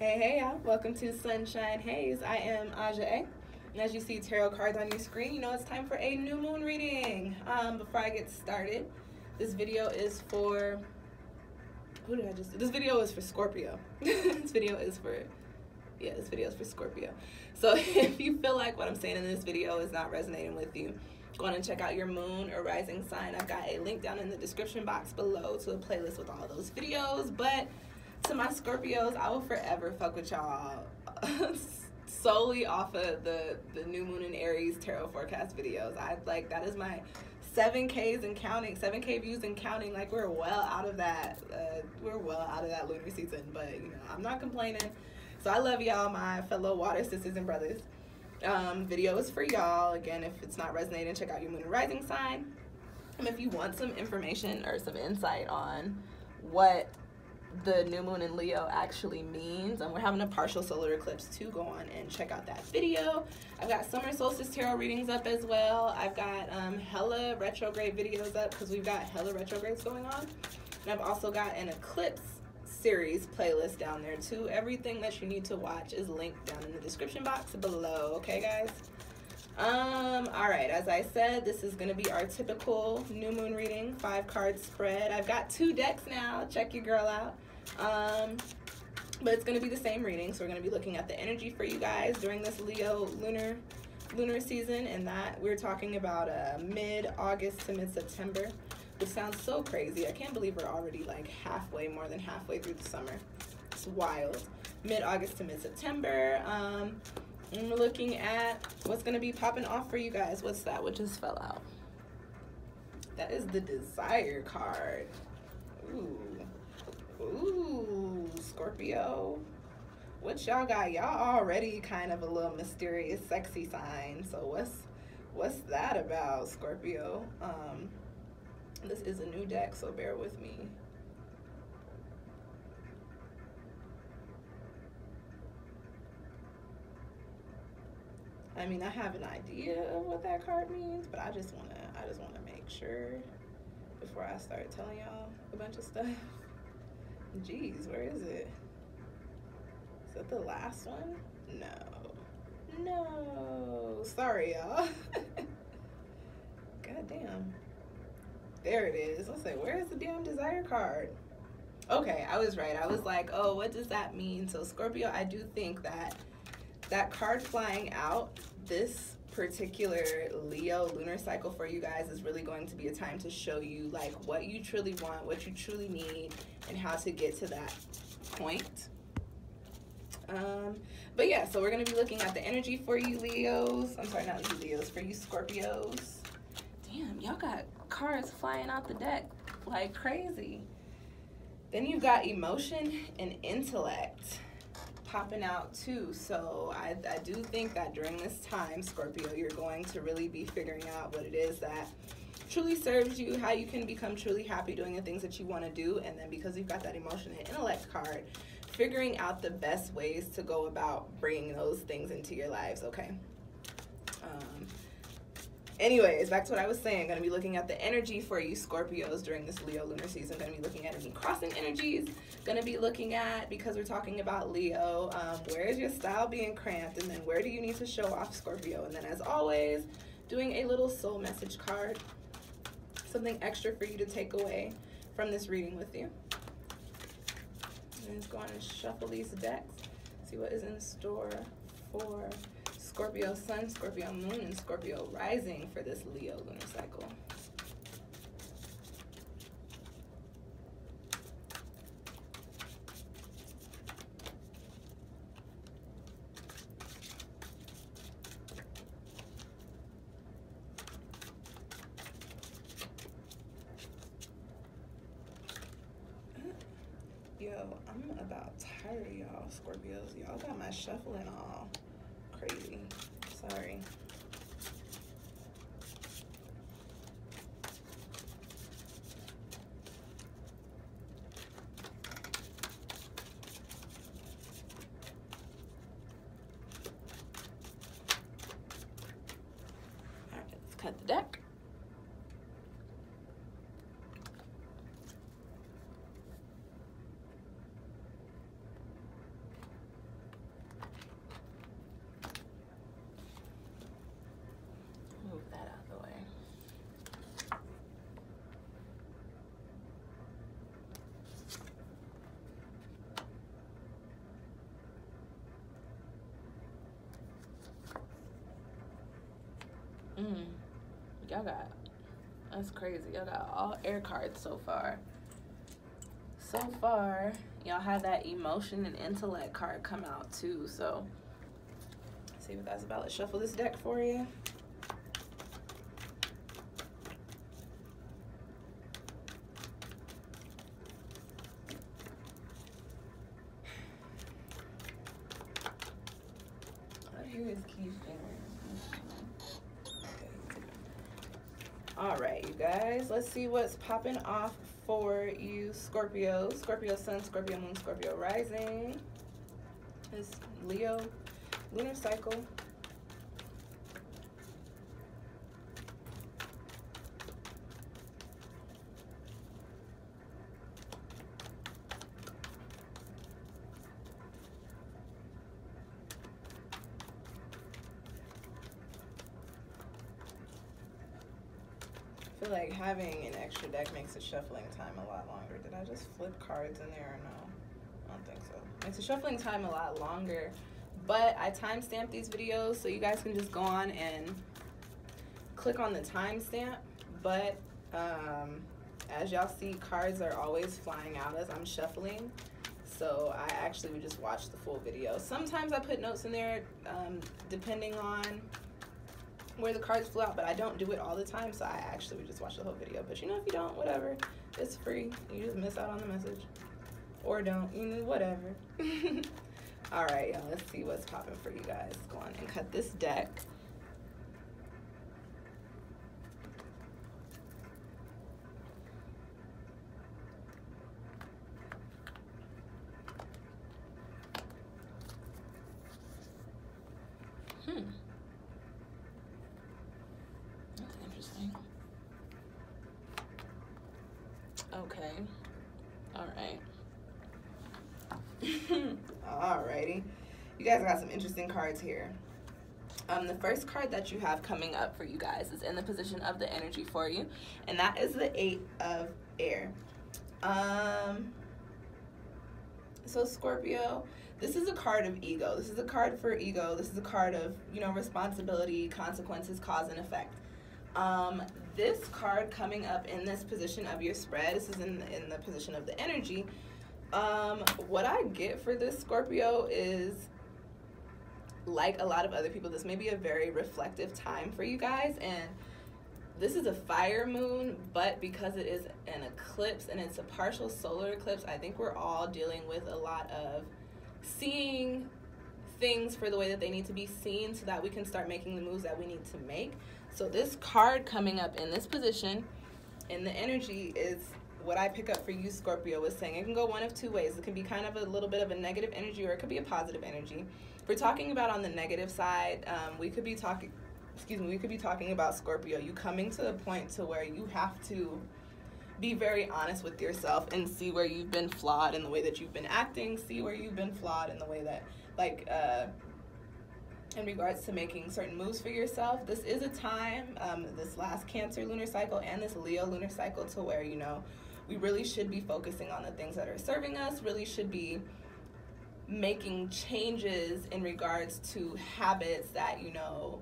Hey y'all, welcome to Sunshine Haze. I am Aja A. And as you see tarot cards on your screen, you know it's time for a new moon reading. Before I get started, this video is for, this video is for Scorpio. This video is for Scorpio. So if you feel like what I'm saying in this video is not resonating with you, go on and check out your moon or rising sign. I've got a link down in the description box below to a playlist with all those videos. But to my Scorpios, I will forever fuck with y'all solely off of the new moon and Aries tarot forecast videos. That is my 7Ks and counting, 7K views and counting. Like, we're well out of that. We're well out of that lunar season, but you know, I'm not complaining. So I love y'all, my fellow water sisters and brothers. Video is for y'all. Again, if it's not resonating, check out your moon and rising sign. If you want some information or some insight on what the new moon in Leo actually means, and we're having a partial solar eclipse too, go on and check out that video. I've got summer solstice tarot readings up as well. I've got hella retrograde videos up because we've got hella retrogrades going on, and I've also got an eclipse series playlist down there too. Everything that you need to watch is linked down in the description box below. Okay guys, all right, as I said, this is going to be our typical new moon reading, 5-card spread. I've got 2 decks now, check your girl out. But it's going to be the same reading, so we're going to be looking at the energy for you guys during this Leo lunar season, and that we're talking about mid-August to mid-September, which sounds so crazy. I can't believe we're already like more than halfway through the summer. It's wild. Mid-August to mid-September. And we're looking at what's going to be popping off for you guys. What's that? What just fell out? That is the Desire card. Ooh, Scorpio. What y'all got? Y'all already kind of a little mysterious, sexy sign. So what's that about, Scorpio? This is a new deck, so bear with me. I mean, I have an idea of what that card means, but I just wanna make sure before I start telling y'all a bunch of stuff. Jeez, where is it? Is that the last one? No. Sorry, y'all. God damn. There it is. Let's say, where is the damn Desire card? Okay, I was right. I was like, oh, what does that mean? So Scorpio, I do think that card flying out this particular Leo lunar cycle for you guys is really going to be a time to show you like what you truly want, what you truly need, and how to get to that point. But yeah, so we're going to be looking at the energy for you Leos. I'm sorry, not you Leos, for you Scorpios. Damn, y'all got cards flying out the deck like crazy. Then you've got emotion and intellect popping out too. So I do think that during this time, Scorpio, you're going to really be figuring out what it is that truly serves you, how you can become truly happy doing the things that you want to do. And then because you've got that emotion and intellect card, figuring out the best ways to go about bringing those things into your lives. Okay. Anyways, back to what I was saying. Going to be looking at the energy for you Scorpios during this Leo lunar season. Going to be looking at any crossing energies. Going to be looking at, because we're talking about Leo, where is your style being cramped, and then where do you need to show off, Scorpio? And then as always, doing a little soul message card, something extra for you to take away from this reading with you. And let's go on and shuffle these decks, see what is in store for Scorpio Sun, Scorpio Moon, and Scorpio Rising for this Leo lunar cycle. Yo, I'm about tired of y'all Scorpios. Y'all got my shuffling all crazy. Sorry. All right, let's cut the deck. Y'all got, that's crazy. Y'all got all air cards so far. So far, y'all have that emotion and intellect card come out too. So, let's see what that's about. Let's shuffle this deck for you. Here is Keith. All right, you guys, let's see what's popping off for you, Scorpio. Scorpio Sun, Scorpio Moon, Scorpio Rising. This Leo lunar cycle. I feel like having an extra deck makes the shuffling time a lot longer. Did I just flip cards in there or no? I don't think so. Makes the shuffling time a lot longer. But I timestamp these videos so you guys can just go on and click on the timestamp. But as y'all see, cards are always flying out as I'm shuffling. So I actually would just watch the full video. Sometimes I put notes in there depending on where the cards flew out, but I don't do it all the time, so I actually would just watch the whole video. But you know, if you don't, whatever, it's free. You just miss out on the message, or don't, you know, whatever. All right, y'all, let's see what's popping for you guys. Let's go on and cut this deck. Okay. All right. Alrighty. You guys got some interesting cards here. The first card that you have coming up for you guys is in the position of the energy for you, and that is the 8 of Air. So Scorpio, this is a card of ego. This is a card for ego. This is a card of, you know, responsibility, consequences, cause and effect. This card coming up in this position of your spread, this is in the position of the energy. What I get for this Scorpio is, like a lot of other people, this may be a very reflective time for you guys, and this is a fire moon, but because it is an eclipse and it's a partial solar eclipse, I think we're all dealing with a lot of seeing things for the way that they need to be seen so that we can start making the moves that we need to make. So this card coming up in this position in the energy is what I pick up for you, Scorpio, was saying it can go one of two ways. It can be kind of a little bit of a negative energy, or it could be a positive energy. If we're talking about on the negative side, we could be talking about Scorpio, you coming to the point to where you have to be very honest with yourself and see where you've been flawed in the way that you've been acting, see where you've been flawed in the way that, like, in regards to making certain moves for yourself. This is a time, this last Cancer lunar cycle and this Leo lunar cycle, to where, you know, we really should be focusing on the things that are serving us, really should be making changes in regards to habits that, you know,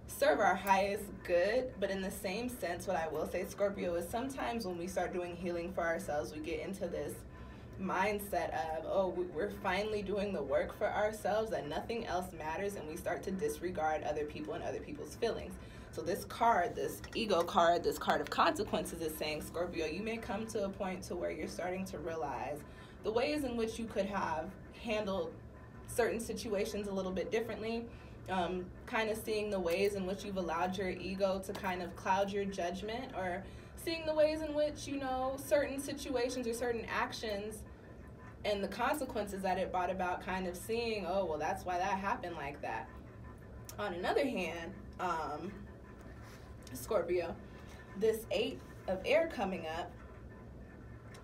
serve our highest good. But in the same sense, what I will say, Scorpio, is sometimes when we start doing healing for ourselves, we get into this mindset of, oh, we're finally doing the work for ourselves, that nothing else matters, and we start to disregard other people and other people's feelings. So this card, this ego card, this card of consequences, is saying, Scorpio, you may come to a point to where you're starting to realize the ways in which you could have handled certain situations a little bit differently, kind of seeing the ways in which you've allowed your ego to kind of cloud your judgment, or seeing the ways in which, you know, certain situations or certain actions and the consequences that it brought about, kind of seeing, oh, well, that's why that happened like that. On another hand, Scorpio, this 8 of Air coming up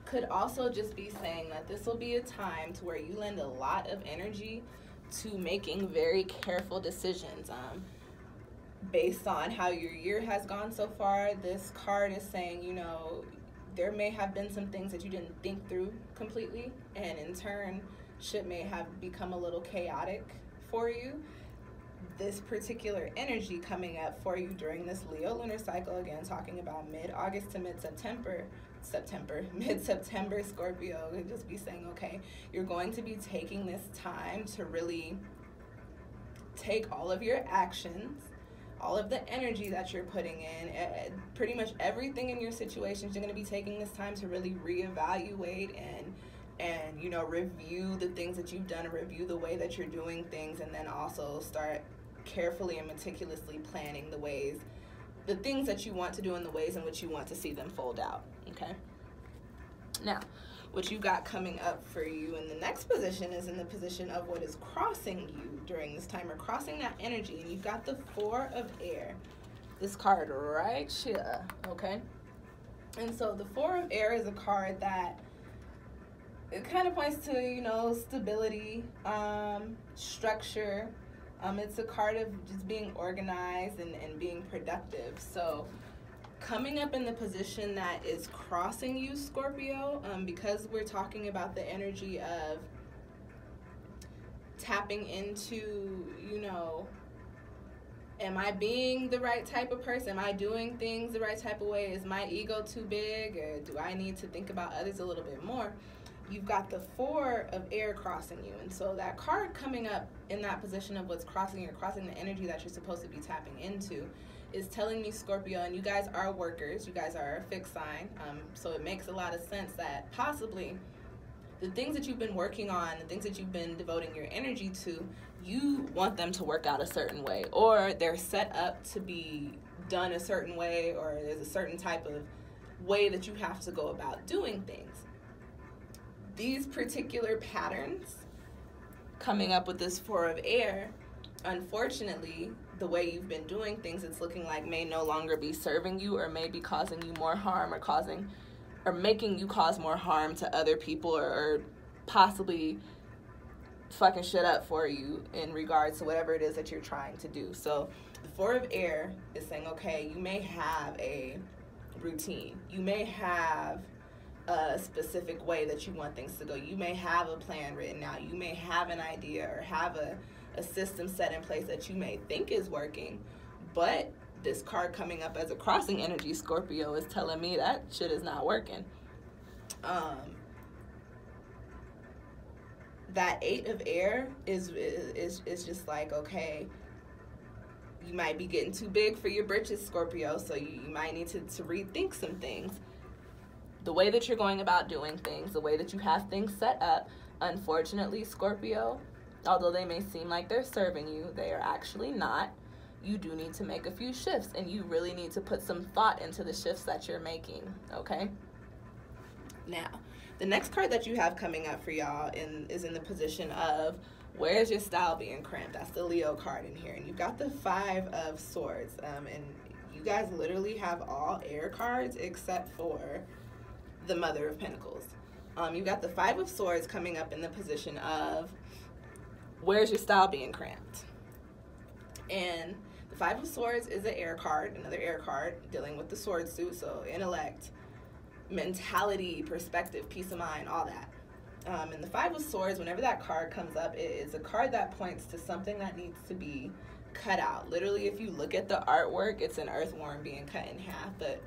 could also just be saying that this will be a time to where you lend a lot of energy to making very careful decisions. Based on how your year has gone so far, this card is saying, you know, there may have been some things that you didn't think through completely, and in turn, shit may have become a little chaotic for you. this particular energy coming up for you during this Leo lunar cycle, again talking about mid-August to mid-September, mid-September Scorpio, would just be saying, okay, you're going to be taking this time to really take all of your actions, all of the energy that you're putting in, pretty much everything in your situations, you're going to be taking this time to really reevaluate and you know, review the things that you've done, and review the way that you're doing things, and then also start carefully and meticulously planning the things that you want to do and the ways in which you want to see them fold out, okay? Now, what you got coming up for you in the next position is in the position of what is crossing you during this time, or crossing that energy, and you've got the Four of Air, this card right here, okay? And so the Four of Air is a card that it kind of points to, you know, stability, structure. It's a card of just being organized and being productive. So coming up in the position that is crossing you, Scorpio, because we're talking about the energy of tapping into, you know, am I being the right type of person? Am I doing things the right type of way? Is my ego too big, or do I need to think about others a little bit more? You've got the Four of Air crossing you, and so that card coming up in that position of what's crossing you, or crossing the energy that you're supposed to be tapping into, is telling me, Scorpio, and you guys are workers, you guys are a fixed sign, so it makes a lot of sense that possibly the things that you've been working on, the things that you've been devoting your energy to, you want them to work out a certain way, or they're set up to be done a certain way, or there's a certain type of way that you have to go about doing things. These particular patterns coming up with this Four of Air, unfortunately, the way you've been doing things, it's looking like may no longer be serving you, or may be causing you more harm, or making you cause more harm to other people, or possibly fucking shit up for you in regards to whatever it is that you're trying to do. So the Four of Air is saying, okay, you may have a routine, you may have a specific way that you want things to go, you may have a plan written out, you may have an idea or have a system set in place that you may think is working, but this card coming up as a crossing energy, Scorpio, is telling me that shit is not working. That Eight of Air is just like, okay, you might be getting too big for your britches, Scorpio, so you might need to rethink some things. The way that you're going about doing things, the way that you have things set up, unfortunately, Scorpio, although they may seem like they're serving you, they are actually not. You do need to make a few shifts, and you really need to put some thought into the shifts that you're making, okay? Now, the next card that you have coming up for y'all is in the position of where's your style being cramped? That's the Leo card in here, and you've got the Five of Swords, and you guys literally have all air cards except for the Mother of Pentacles. You've got the Five of Swords coming up in the position of where's your style being cramped? And the Five of Swords is an air card, another air card dealing with the sword suit, so intellect, mentality, perspective, peace of mind, all that. And the Five of Swords, whenever that card comes up, it is a card that points to something that needs to be cut out. Literally, if you look at the artwork, it's an earthworm being cut in half, but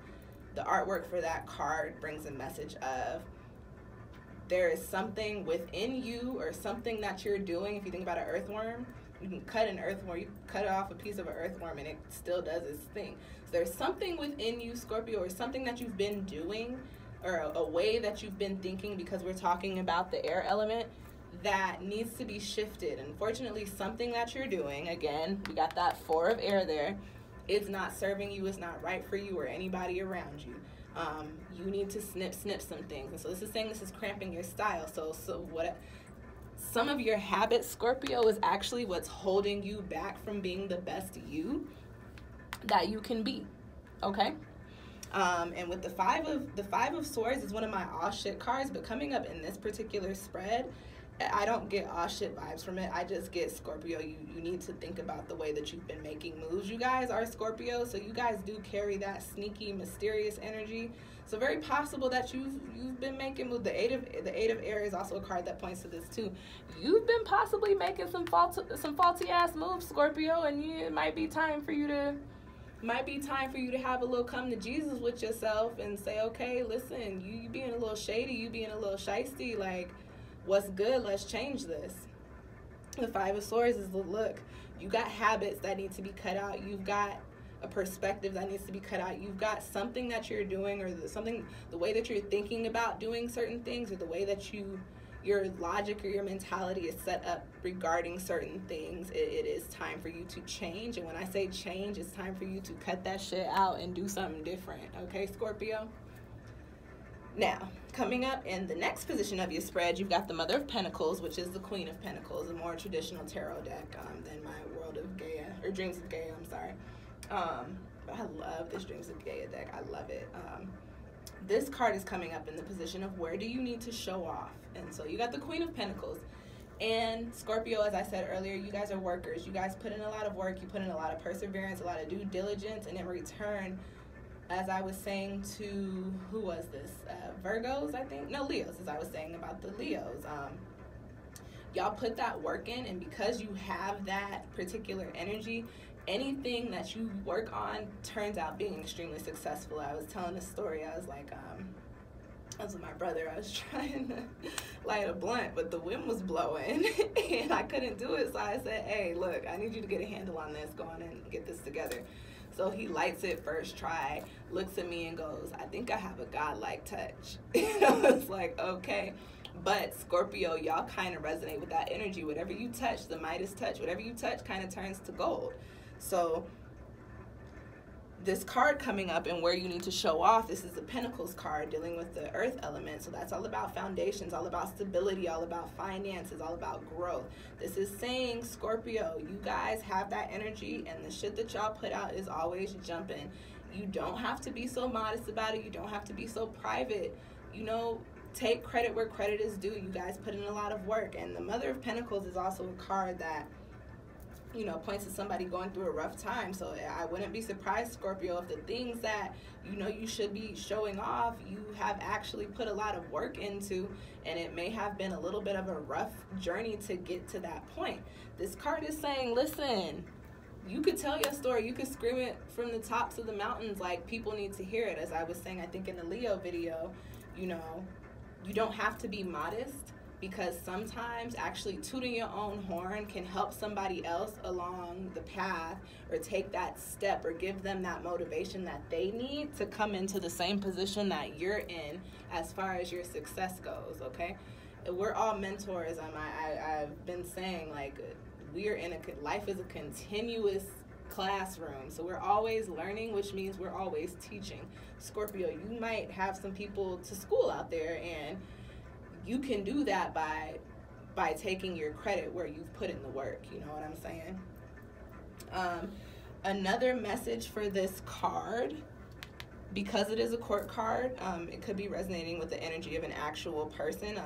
the artwork for that card brings a message of there is something within you, or something that you're doing. If you think about an earthworm, you can cut an earthworm, you cut off a piece of an earthworm and it still does its thing. So there's something within you, Scorpio, or something that you've been doing, or a way that you've been thinking, because we're talking about the air element, that needs to be shifted. Unfortunately, something that you're doing, again, we got that Four of Air there, it's not serving you, it's not right for you or anybody around you. You need to snip some things. And so this is saying this is cramping your style. So what some of your habits, Scorpio, is actually what's holding you back from being the best you that you can be. Okay? And with the Five of Swords is one of my all shit cards, but coming up in this particular spread, I don't get all shit vibes from it. I just get Scorpio. You need to think about the way that you've been making moves. You guys are Scorpio, so you guys do carry that sneaky, mysterious energy. So very possible that you've been making moves. The eight of Air is also a card that points to this too. You've been possibly making some faulty ass moves, Scorpio, and it might be time for you to have a little come to Jesus with yourself and say, okay, listen, you being a little shady, you being a little shisty, like, what's good? Let's change this. The Five of Swords is the look. You got habits that need to be cut out. You've got a perspective that needs to be cut out. You've got something that you're doing, or the way that you're thinking about doing certain things, or the way that your logic or your mentality is set up regarding certain things. It is time for you to change. And when I say change, it's time for you to cut that shit out and do something different. Okay, Scorpio? Now, coming up in the next position of your spread, you've got the Mother of Pentacles, which is the Queen of Pentacles, a more traditional tarot deck than my World of Gaia, or Dreams of Gaia, I'm sorry. But I love this Dreams of Gaia deck. I love it. This card is coming up in the position of where do you need to show off? And so you got the Queen of Pentacles. And Scorpio, as I said earlier, you guys are workers. You guys put in a lot of work. You put in a lot of perseverance, a lot of due diligence. And in return, as I was saying to, who was this? Virgos, I think? No, Leos, as I was saying about the Leos. Y'all put that work in, and because you have that particular energy, anything that you work on turns out being extremely successful. I was telling a story. I was like, I was with my brother. I was trying to light a blunt, but the wind was blowing, and I couldn't do it. So I said, hey, look, I need you to get a handle on this. Go on and get this together. So he lights it first try, looks at me and goes, I think I have a godlike touch. And I was like, okay. But Scorpio, y'all kind of resonate with that energy. Whatever you touch, the Midas touch, whatever you touch kind of turns to gold. So this card coming up and where you need to show off, this is the Pentacles card dealing with the earth element. So that's all about foundations, all about stability, all about finances, all about growth. This is saying, Scorpio, you guys have that energy, and the shit that y'all put out is always jumping. You don't have to be so modest about it. You don't have to be so private. You know, take credit where credit is due. You guys put in a lot of work. And the Mother of Pentacles is also a card that, you know, points to somebody going through a rough time. So I wouldn't be surprised, Scorpio, if the things that you know you should be showing off, you have actually put a lot of work into, and it may have been a little bit of a rough journey to get to that point. This card is saying, listen, you could tell your story, you could scream it from the tops of the mountains, like people need to hear it. As I was saying, I think in the Leo video, you know, you don't have to be modest, because sometimes actually tooting your own horn can help somebody else along the path, or take that step, or give them that motivation that they need to come into the same position that you're in as far as your success goes, okay? We're all mentors. I've been saying, like, life is a continuous classroom, so we're always learning, which means we're always teaching. Scorpio, you might have some people to school out there, and you can do that by taking your credit where you've put in the work. You know what I'm saying? Another message for this card, because it is a court card, it could be resonating with the energy of an actual person,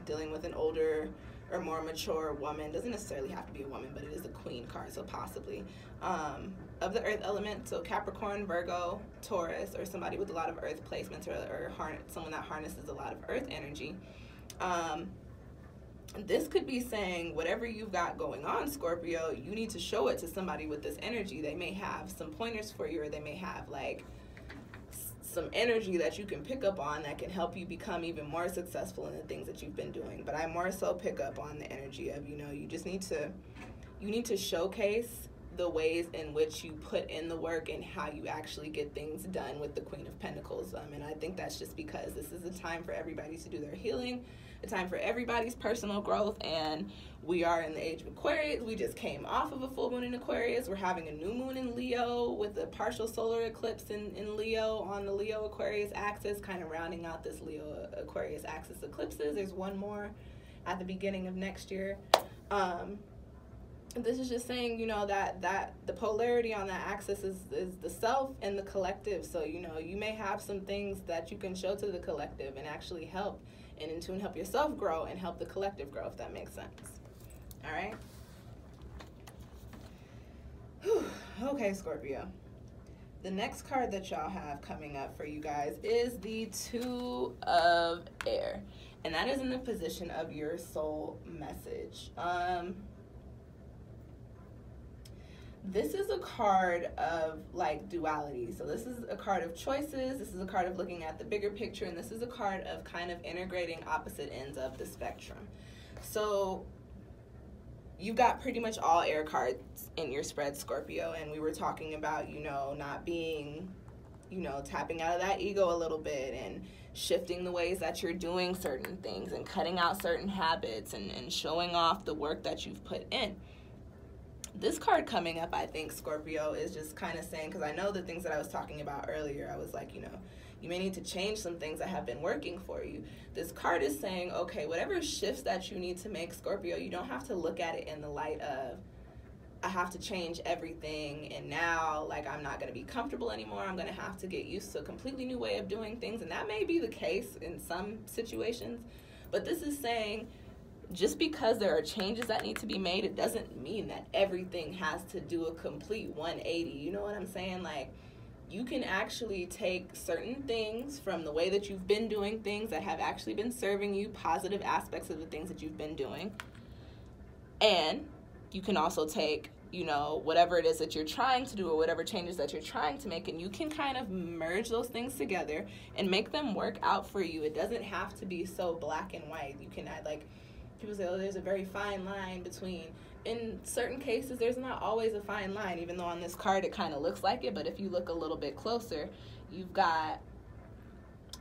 dealing with an older or more mature woman. Doesn't necessarily have to be a woman, but it is a queen card, so possibly. Of the earth element, so Capricorn, Virgo, Taurus, or somebody with a lot of earth placements, or someone that harnesses a lot of earth energy. This could be saying, whatever you've got going on, Scorpio, you need to show it to somebody with this energy. They may have some pointers for you, or they may have like some energy that you can pick up on that can help you become even more successful in the things that you've been doing. But I more so pick up on the energy of, you know, you need to showcase the ways in which you put in the work and how you actually get things done with the Queen of Pentacles. And I think that's just because this is a time for everybody to do their healing, a time for everybody's personal growth, and we are in the age of Aquarius. We just came off of a full moon in Aquarius. We're having a new moon in Leo with a partial solar eclipse in Leo on the Leo Aquarius axis, kind of rounding out this Leo Aquarius axis eclipses. There's one more at the beginning of next year. This is just saying, you know, that the polarity on that axis is the self and the collective. So, you know, you may have some things that you can show to the collective and actually help and in tune, help yourself grow, and help the collective grow, if that makes sense. All right? Whew. Okay, Scorpio. The next card that y'all have coming up for you guys is the Two of Air. And that is in the position of your soul message. This is a card of like duality. So this is a card of choices. This is a card of looking at the bigger picture. And this is a card of kind of integrating opposite ends of the spectrum. So you've got pretty much all air cards in your spread, Scorpio. And we were talking about, you know, not being, you know, tapping out of that ego a little bit and shifting the ways that you're doing certain things and cutting out certain habits and showing off the work that you've put in. This card coming up, I think, Scorpio, is just kind of saying, because I know the things that I was talking about earlier, I was like, you know, you may need to change some things that have been working for you. This card is saying, okay, whatever shifts that you need to make, Scorpio, you don't have to look at it in the light of, I have to change everything, and now, like, I'm not going to be comfortable anymore. I'm going to have to get used to a completely new way of doing things, and that may be the case in some situations, but this is saying, just because there are changes that need to be made, it doesn't mean that everything has to do a complete 180. You know what I'm saying? Like, you can actually take certain things from the way that you've been doing things that have actually been serving you, positive aspects of the things that you've been doing, and you can also take, you know, whatever it is that you're trying to do or whatever changes that you're trying to make, and you can kind of merge those things together and make them work out for you. It doesn't have to be so black and white. You can add, like, people say, oh, there's a very fine line between. In certain cases, there's not always a fine line, even though on this card it kind of looks like it. But if you look a little bit closer, you've got,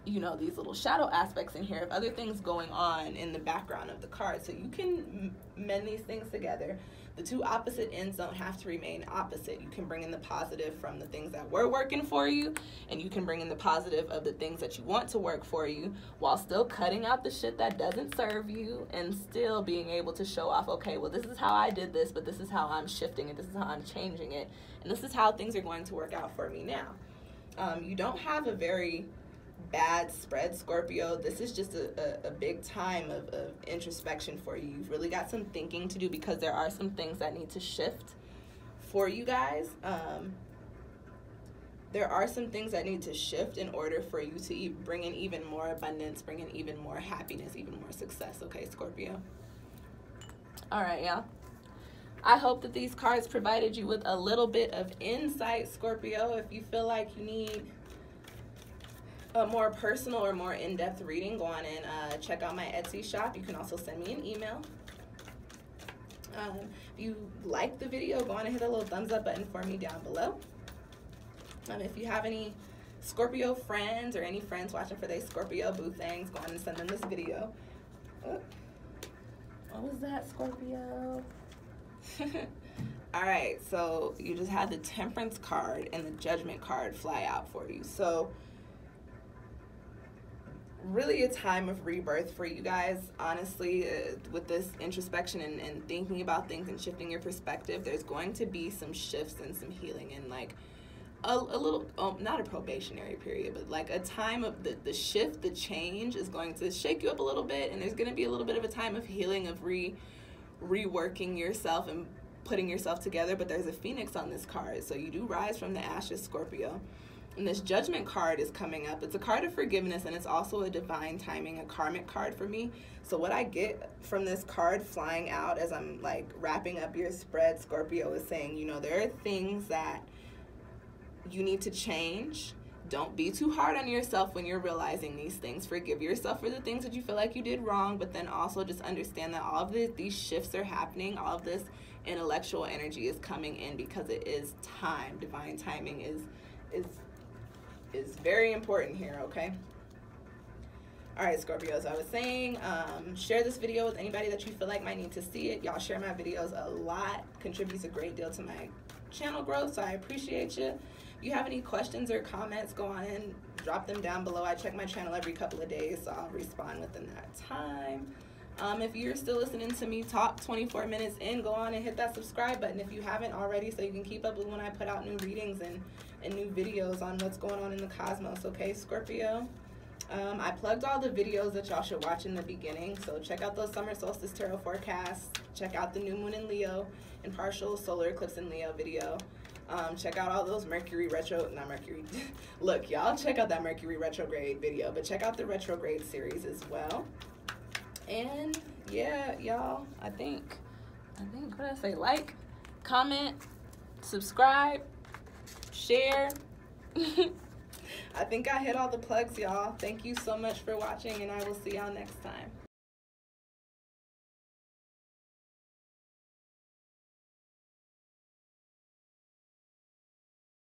you know, these little shadow aspects in here of other things going on in the background of the card. So you can mend these things together. The two opposite ends don't have to remain opposite. You can bring in the positive from the things that were working for you, and you can bring in the positive of the things that you want to work for you, while still cutting out the shit that doesn't serve you, and still being able to show off, okay, well, this is how I did this, but this is how I'm shifting it, this is how I'm changing it, and this is how things are going to work out for me now. You don't have a very bad spread, Scorpio. This is just a big time of introspection for you. You've really got some thinking to do, because there are some things that need to shift for you guys. There are some things that need to shift in order for you to bring in even more abundance, bring in even more happiness, even more success. Okay, Scorpio? All right, y'all. I hope that these cards provided you with a little bit of insight, Scorpio. If you feel like you need a more personal or more in-depth reading, go on and check out my Etsy shop. You can also send me an email. If you like the video, go on and hit a little thumbs up button for me down below. If you have any Scorpio friends or any friends watching for their Scorpio boo things, go on and send them this video. Oh, what was that, Scorpio? All right, so you just had the Temperance card and the Judgment card fly out for you. So really a time of rebirth for you guys, honestly, with this introspection and thinking about things and shifting your perspective. There's going to be some shifts and some healing, and like a little, not a probationary period, but like a time of the shift, the change is going to shake you up a little bit, and there's going to be a little bit of a time of healing, of reworking yourself and putting yourself together. But there's a Phoenix on this card, so you do rise from the ashes, Scorpio. And this Judgment card is coming up. It's a card of forgiveness, and it's also a divine timing, a karmic card for me. So what I get from this card flying out as I'm like wrapping up your spread, Scorpio, is saying, you know, there are things that you need to change. Don't be too hard on yourself when you're realizing these things. Forgive yourself for the things that you feel like you did wrong, but then also just understand that all of these shifts are happening. All of this intellectual energy is coming in because it is time. Divine timing is very important here, okay? All right, Scorpios, I was saying, share this video with anybody that you feel like might need to see it. Y'all share my videos a lot. Contributes a great deal to my channel growth, so I appreciate you. If you have any questions or comments, go on and drop them down below. I check my channel every couple of days, so I'll respond within that time. If you're still listening to me talk 24 minutes in, go on and hit that subscribe button if you haven't already, so you can keep up with when I put out new readings and new videos on what's going on in the cosmos, okay, Scorpio? I plugged all the videos that y'all should watch in the beginning, so check out those summer solstice tarot forecasts, check out the new moon in Leo and partial solar eclipse in Leo video. Check out all those look, y'all check out that Mercury retrograde video, but check out the retrograde series as well. And yeah, y'all, I think, what did I say? Like, comment, subscribe, share. I think I hit all the plugs, y'all. Thank you so much for watching, and I will see y'all next time.